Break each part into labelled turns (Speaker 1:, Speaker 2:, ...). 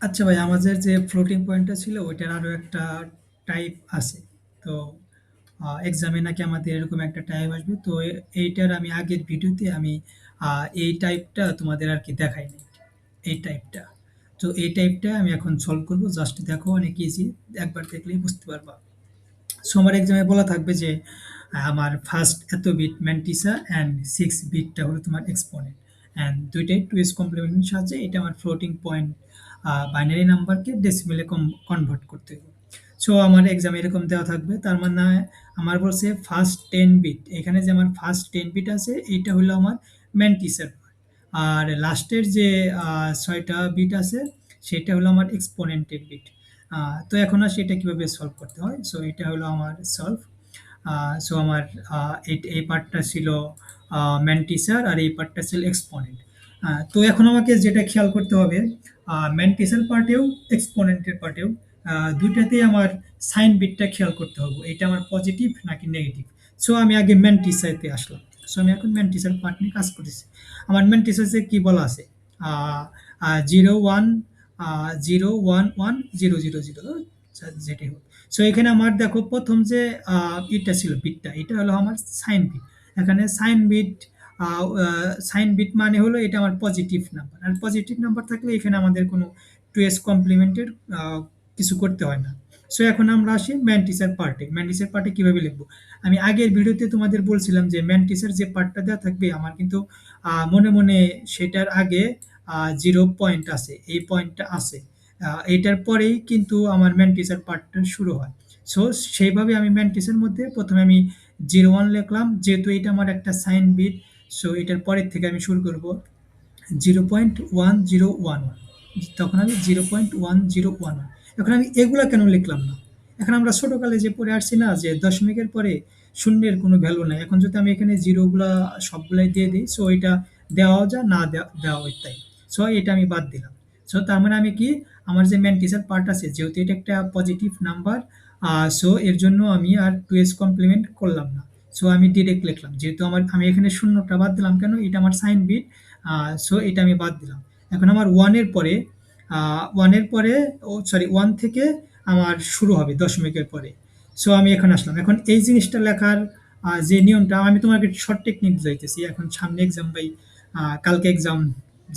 Speaker 1: আচ্ছা ভাই, আমাদের যে ফ্লোটিং পয়েন্টটা ছিল ওইটার আরো একটা টাইপ আছে। তো এক্সামে নাকি আমাদের এরকম একটা টাইপ আসবে। তো এইটার আমি আগের ভিডিওতে আমি এই টাইপটা তোমাদের আর কি দেখাইনি, এই টাইপটা। তো এই টাইপটা আমি এখন সলভ করব, জাস্ট দেখো, অনেক ইজি, একবার দেখলেই বুঝতে পারবা। সো আমার এক্সামে বলা থাকবে যে আমার ফার্স্ট এত বিট ম্যান্টিসা অ্যান্ড 6 বিটটা হলো তোমার এক্সপোনেন্ট, অ্যান্ড দুইটাই টু এস কমপ্লিমেন্টের সাহায্যে এটা আমার ফ্লোটিং পয়েন্ট বাইনারি নাম্বারকে ডেসিমেলে কনভার্ট করতে হবে। সো আমার এক্সামে এরকম দেওয়া থাকবে, তার মানে আমার বলছে ফার্স্ট 10 বিট, এখানে যে আমার ফার্স্ট 10 বিট আছে এইটা হলো আমার ম্যান্টিসার, আর লাস্টের যে 6টা বিট আছে সেটা হলো আমার এক্সপোনেন্টের বিট। তো এখন আসি এটা কিভাবে সলভ করতে হয়। সো এটা হলো আমার সলভ। সো আমার এই পার্টটা ছিল ম্যান্টিসার আর এই পার্টটা ছিল এক্সপোনেন্ট। তো এখন আমাকে যেটা খেয়াল করতে হবে, ম্যান্টিসার পার্টেও এক্সপোনেন্টের পার্টেও দুইটাতেই আমার সাইন বিটটা খেয়াল করতে হবে, এটা আমার পজিটিভ নাকি নেগেটিভ। সো আমি আগে ম্যান্টিসারতে আসলাম। সো আমি এখন ম্যান্টিসার পার্ট নিয়ে কাজ করতেছি। আমার ম্যান্টিসাসে কি বলা আছে, 0 1 0 1 1 0 0 0, যেটাই হোক। সো এখানে আমার দেখো প্রথম যে এটা ছিল বিটটা, এটা হলো আমার সাইন বিট। এখানে সাইন বিট মানে হলো এটা আমার পজিটিভ নাম্বার, আর পজিটিভ নাম্বার থাকলে এখানে আমাদের কোনো টু এস কমপ্লিমেন্টের কিছু করতে হয় না। সো এখন আমরা আসি ম্যান্টিসের পার্টে। ম্যান্টিসের পার্টে কিভাবে লিখবো, আমি আগের ভিডিওতে তোমাদের বলছিলাম যে ম্যান্টিসের যে পার্টটা দেওয়া থাকবে আমার কিন্তু মনে মনে সেটার আগে 0 পয়েন্ট আছে, এই পয়েন্টটা আছে, এইটার পরেই কিন্তু আমার ম্যান্টিসের পার্টটা শুরু হয়। সো সেইভাবে আমি ম্যান্টিসের মধ্যে প্রথমে আমি 0 1 লিখলাম, যেহেতু এটা আমার একটা সাইন বিট। সো এটার পরের থেকে আমি শুরু করব 0.1011, তখন আমি 0.1011। এখন আমি এগুলা কেন লিখলাম না, এখন আমরা ছোটকালে যে পড়ে আসছি না যে দশমিকের পরে শূন্যের কোনো ভ্যালু নাই, এখন যদি আমি এখানে জিরোগুলা সবগুলাই দিয়ে দিই, সো এটা দেওয়াও যা না দেওয়া তাই। সো এটা আমি বাদ দিলাম। সো তার মানে আমি কি, আমার যে ম্যান্টিসের পার্ট আছে যেহেতু এটা একটা পজিটিভ নাম্বার, সো এর জন্য আমি আর টু এস কমপ্লিমেন্ট করলাম না। সো আমি ডিরেক্ট লিখলাম, যেহেতু আমি এখানে শূন্যটা বাদ দিলাম কেন, এটা আমার সাইন বিট। সো এটা আমি বাদ দিলাম। এখন আমার ওয়ানের পরে, ও সরি, ওয়ান থেকে আমার শুরু হবে দশমিকের পরে। সো আমি এখন আসলাম, এখন এই জিনিসটা লেখার যে নিয়মটা, আমি তোমাকে শর্ট টেকনিক যাইতেছি, এখন সামনে এক্সাম ভাই, কালকে এক্সাম,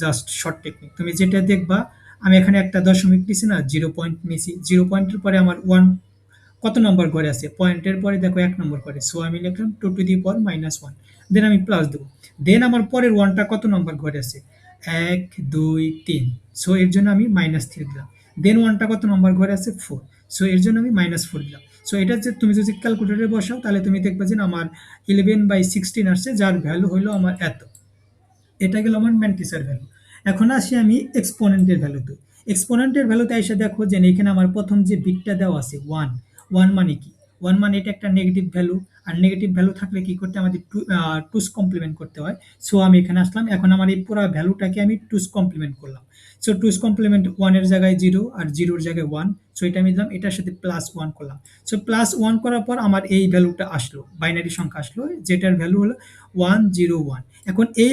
Speaker 1: জাস্ট শর্ট টেকনিক তুমি যেটা দেখবা, আমি এখানে একটা দশমিক নিছি না, 0 পয়েন্ট নিছি, 0 পয়েন্টের পরে আমার ওয়ান কত নম্বর ঘরে আছে, পয়েন্টের পরে দেখো 1 নম্বর ঘরে, সো আমি লিখলাম 2 to the power -1, দেন আমি প্লাস দেবো। দেন আমার পরের ওয়ানটা কত নম্বর ঘরে আছে, 1 2 3, সো এর জন্য আমি -3 দিলাম। দেন ওয়ানটা কত নম্বর ঘরে আছে, 4, সো এর জন্য আমি -4 দিলাম। সো এটা যে তুমি যদি ক্যালকুলেটরে বসাও তাহলে তুমি দেখবে যে আমার 11/16 আসছে, যার ভ্যালু হলো আমার এত। এটা গেল আমার ম্যান্টিসার ভ্যালু। এখন আসি আমি এক্সপোনেন্টের ভ্যালুতে। এক্সপোনেন্টের ভ্যালুতে এসে দেখো যে এখানে আমার প্রথম যে বিটটা দেওয়া আছে 1। 1 মানে কি, 1 মানে এটা একটা নেগেটিভ ভ্যালু, আর নেগেটিভ ভ্যালু থাকলে কি করতে আমাদের টুস কমপ্লিমেন্ট করতে হয়। সো আমি এখানে আসলাম, এখন আমার এই পুরো ভ্যালুটাকে আমি টুস কমপ্লিমেন্ট করলাম। সো টুস কমপ্লিমেন্ট, ওয়ানের জায়গায় জিরো আর জিরোর জায়গায় ওয়ান, সো এটা আমি দিলাম, এটার সাথে +1 করলাম। সো +1 করার পর আমার এই ভ্যালুটা আসলো, বাইনারি সংখ্যা আসলো, যেটার ভ্যালু হলো 101। এখন এই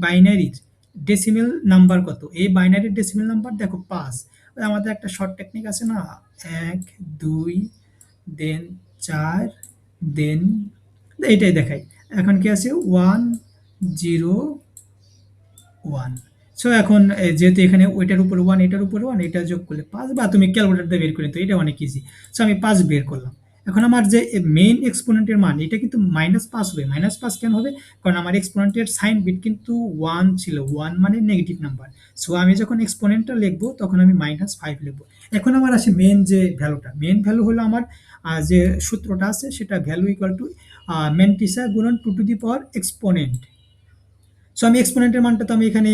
Speaker 1: বাইনারির ডেসিমেল নাম্বার কত, এই বাইনারির ডেসিমেল নাম্বার দেখো 5। আমাদের একটা শর্ট টেকনিক আছে না, 1 2, দেন 4, দেন এইটাই দেখাই। এখন কি আছে, 101। সো এখন যেহেতু এখানে ওইটার উপর ওয়ান, এটার উপর ওয়ান, এটা যোগ করলে 5, বা তুমি ক্যালকুলেটর দিয়ে বের করে তো এটা অনেক ইজি। সো আমি 5 বের করলাম। এখন আমার যে মেইন এক্সপোনেন্টের মান এটা কিন্তু -5 হবে। -5 কেন হবে, কারণ আমার এক্সপোনেন্টের সাইন বিট কিন্তু 1 ছিল, 1 মানে নেগেটিভ নাম্বার। সো আমি যখন এক্সপোনেন্টটা লিখবো তখন আমি -5 লিখবো। এখন আমার আসে মেইন যে ভ্যালুটা, মেইন ভ্যালু হলো আমার যে সূত্রটা আছে সেটা ভ্যালু ইকুয়াল টু ম্যান্টিসা গুণন 2 to the power exponent. So আমি এক্সপোনেন্টের মানটা তো আমি এখানে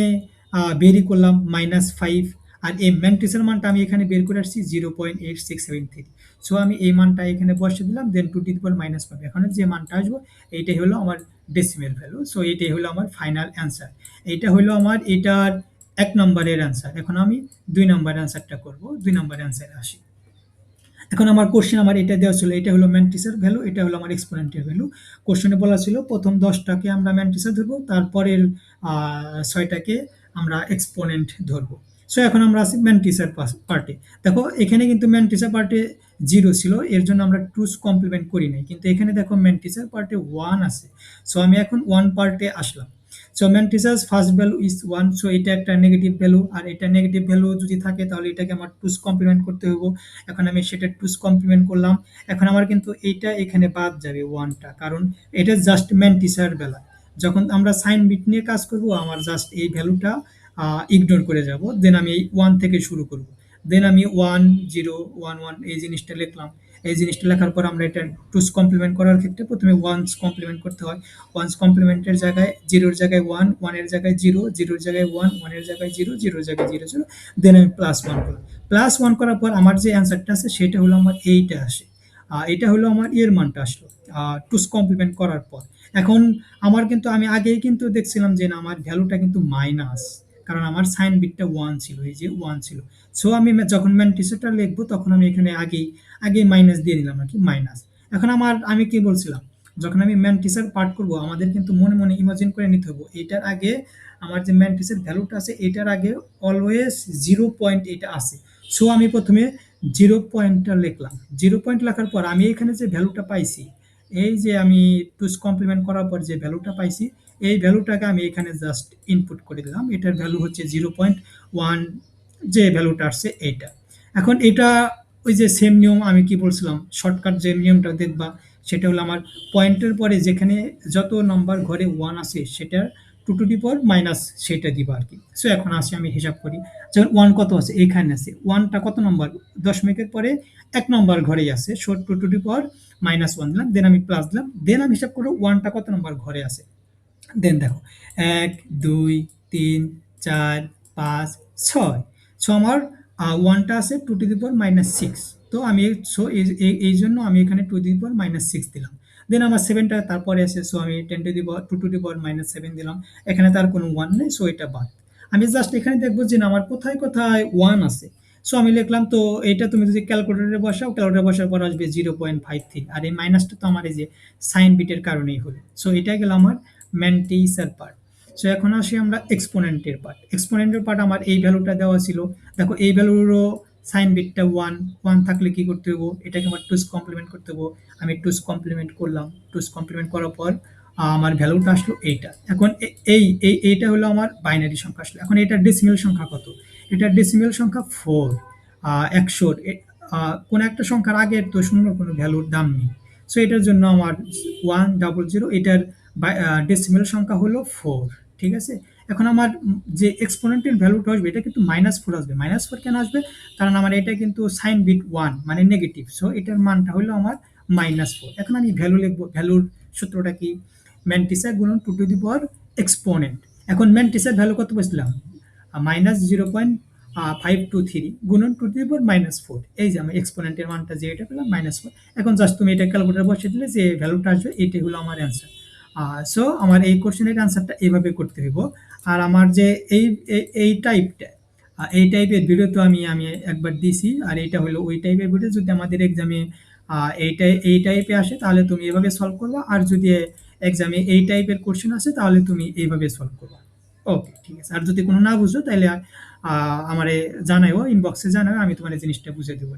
Speaker 1: বেরই করলাম -5, আর এই ম্যাট্রিক্সের মানটা আমি এখানে বের করে আসছি 0.8673। সো আমি এই মানটা এখানে বসিয়ে দিলাম, দেন 2 to the power -5। এখন যে মানটা আসবো এইটাই হলো আমার ডেসিমেল ভ্যালু। সো এইটাই হলো আমার ফাইনাল অ্যান্সার। এইটা হলো আমার এটার 1 নম্বরের অ্যান্সার। এখন আমি 2 নম্বরের অ্যান্সারটা করবো, 2 নম্বরের অ্যান্সারে আসি। এখন আমার কোশ্চেন আমার এটা দেওয়া ছিল, এটা হলো ম্যান্টিসের ভ্যালু, এটা হলো আমার এক্সপোনেন্টের ভ্যালু। কোশ্চেনে বলা ছিল প্রথম 10টাকে আমরা ম্যান্টিসের ধরবো, তারপরের 6টাকে আমরা এক্সপোনেন্ট ধরবো। সো এখন আমরা আছি ম্যান্টিসার পার্টে। দেখো এখানে কিন্তু ম্যান্টিসা পার্টে 0 ছিল, এর জন্য আমরা টুস কমপ্লিমেন্ট করি নাই, কিন্তু এখানে দেখো ম্যান্টিসার পার্টে 1 আছে। সো আমি এখন 1 পার্টে আসলাম। So mantissas first value is 1, so এটা একটা নেগেটিভ ভ্যালু, আর এটা নেগেটিভ ভ্যালু যদি থাকে তাহলে এটাকে আমার টুস কমপ্লিমেন্ট করতে হবে। এখন আমি সেটা টুস কমপ্লিমেন্ট করলাম। এখন আমার কিন্তু এইটা এখানে বাদ যাবে 1টা, কারণ এটা জাস্ট ম্যান্টিসার বেলা। যখন আমরা সাইন বিট নিয়ে কাজ করব, আমার জাস্ট এই ভ্যালুটা ইগনোর করে যাব, দেন আমি এই 1 থেকে শুরু করব। দেন আমি 1 0 1 1 এই জিনিসটা লিখলাম। এই জিনিসটা লেখার পর আমরা এটা টুস কমপ্লিমেন্ট করার ক্ষেত্রে প্রথমে ওয়ান্স কমপ্লিমেন্ট করতে হয়। ওয়ান্স কমপ্লিমেন্টের জায়গায় জিরোর জায়গায় 1, 1 এর জায়গায় 0, 0 এর জায়গায় 1, 1 এর জায়গায় 0, 0 এর জায়গায় 0 0, দেন আমি +1 করলাম। +1 করার পর আমার যে অ্যান্সারটা আছে সেটা হলো আমার এইটা আসে। এটা হলো আমার এর মানটা আসলো টুস কমপ্লিমেন্ট করার পর। এখন আমার কিন্তু আমি আগেই কিন্তু দেখছিলাম যে না, আমার ভ্যালুটা কিন্তু মাইনাস, কারণ আমার সাইন বিটটা 1 ছিল, এই যে 1 ছিল। সো আমি যখন ম্যান্টিসেটা লিখবো তখন আমি এখানে আগেই মাইনাস দিয়ে দিলাম আর কি, মাইনাস। এখন আমি কি বলছিলাম, যখন আমি ম্যান্টিসের পার্ট করব আমাদের কিন্তু মনে মনে ইমাজিন করে নিতে হবে এটার আগে আমার যে ম্যান্টিসের ভ্যালুটা আছে এটার আগে অলওয়েজ 0 পয়েন্ট এটা আছে। সো আমি প্রথমে 0 পয়েন্টটা লিখলাম। 0 পয়েন্ট লেখার পর আমি এখানে যে ভ্যালুটা পাইছি, এই যে আমি টুস কমপ্লিমেন্ট করার পর যে ভ্যালুটা পাইছি, এই ভ্যালুটাকে আমি এখানে জাস্ট ইনপুট করে দিলাম। এটার ভ্যালু হচ্ছে 0.1, যে ভ্যালুটা আসছে এইটা। এখন এটা ওই যে সেম নিয়ম আমি কি বলছিলাম, শর্টকাট যে নিয়মটা দেখবা সেটা হলো আমার পয়েন্টের পরে যেখানে যত নাম্বার ঘরে 1 আছে সেটার 2 টু দি পাওয়ার মাইনাস সেটা দিবা আর কি। সো এখন আসি আমি হিসাব করি, যেমন 1 কত আছে, এখানে আছে 1টা কত নম্বর, দশমিকের পরে 1 নম্বর ঘরেই আছে, সো 2 টু দি পাওয়ার -1 দিলাম, দেন আমি প্লাস দিলাম, দেন আমি হিসাব করবো 1টা কত নম্বর ঘরে আছে। দেন দেখো 1 2 3 4 5 6, সো আমার 1টা আছে 2 টু দি পাওয়ার -6। তো আমি এই জন্য আমি এখানে 2 টু দি পাওয়ার -6 দিলাম। দেন আমার 7টা তারপরে আছে, সো আমি 2 টু দি পাওয়ার -7 দিলাম। এখানে তার কোনো 1 নেই, সো এটা বাদ। আমি জাস্ট এখানে দেখবো যে না, আমার কোথায় কোথায় 1 আছে। সো আমি লিখলাম, তো এটা তুমি যদি ক্যালকুলেটরে বসাও, ক্যালকুলেটরে বসার পর আসবে 0.53, আর এই মাইনাসটা তো আমার এই যে সাইন বিটের কারণেই হলো। সো এটা গেল আমার ম্যান্টিসার পার্ট। সো এখন আসি আমরা এক্সপোনেন্টের পার্ট। এক্সপোনেন্টের পার্ট আমার এই ভ্যালুটা দেওয়া ছিল। দেখো এই ভ্যালুরও সাইন বিটটা 1, 1 থাকলে কি করতে হবো, এটাকে আমার টুস কমপ্লিমেন্ট করতে হবো। আমি টুস কমপ্লিমেন্ট করলাম। টুস কমপ্লিমেন্ট করার পর আমার ভ্যালুটা আসলো এইটা। এখন এইটা হলো আমার বাইনারি সংখ্যা আসলো। এখন এটার ডেসিমেল সংখ্যা কত? এটার ডেসিমেল সংখ্যা 4। 100-র কোনো একটা সংখ্যার আগে তো শূন্যর কোনো ভ্যালুর দাম নেই। সো এটার জন্য আমার 100, এটার ডেসিমেল সংখ্যা হলো 4। ঠিক আছে? এখন আমার যে এক্সপোনেন্টের ভ্যালুটা আসবে এটা কিন্তু -4 আসবে। -4 কেন আসবে? কারণ আমার এটা কিন্তু সাইন বিট 1 মানে নেগেটিভ। সো এটার মানটা হলো আমার -4। এখন আমি ভ্যালু লিখবো। ভ্যালুর সূত্রটা কি? ম্যান্টিসা গুণন 2 টু দি পাওয়ার এক্সপোনেন্ট। এখন ম্যান্টিসার ভ্যালু কত পেয়েছিলাম? -0.523 গুণন 2 টু দি পাওয়ার -4। এই যে আমি এক্সপোনেন্টের মানটা যে এটা পেলাম -4। এখন জাস্ট তুমি এটা ক্যালকুলেটরে বসিয়ে দিলে যে ভ্যালুটা আসবে এটাই হলো আমার অ্যান্সার। সো আমার এই কোশ্চেনের অ্যান্সারটা এইভাবে করতে হইব। আর আমার যে এই টাইপটা, এই টাইপের ভিডিও তো আমি একবার দিছি, আর এইটা হলো ওই টাইপের ভিডিও। যদি আমাদের এক্সামে এই টাইপে আসে তাহলে তুমি এভাবে সলভ করবা, আর যদি এক্সামে এই টাইপের কোশ্চেন আসে তাহলে তুমি এইভাবে সলভ করবা। ওকে, ঠিক আছে। আর যদি কোনো না বুঝো তাহলে আমারে জানাইও, ইনবক্সে জানাও, আমি তোমার এই জিনিসটা বুঝিয়ে দেবো।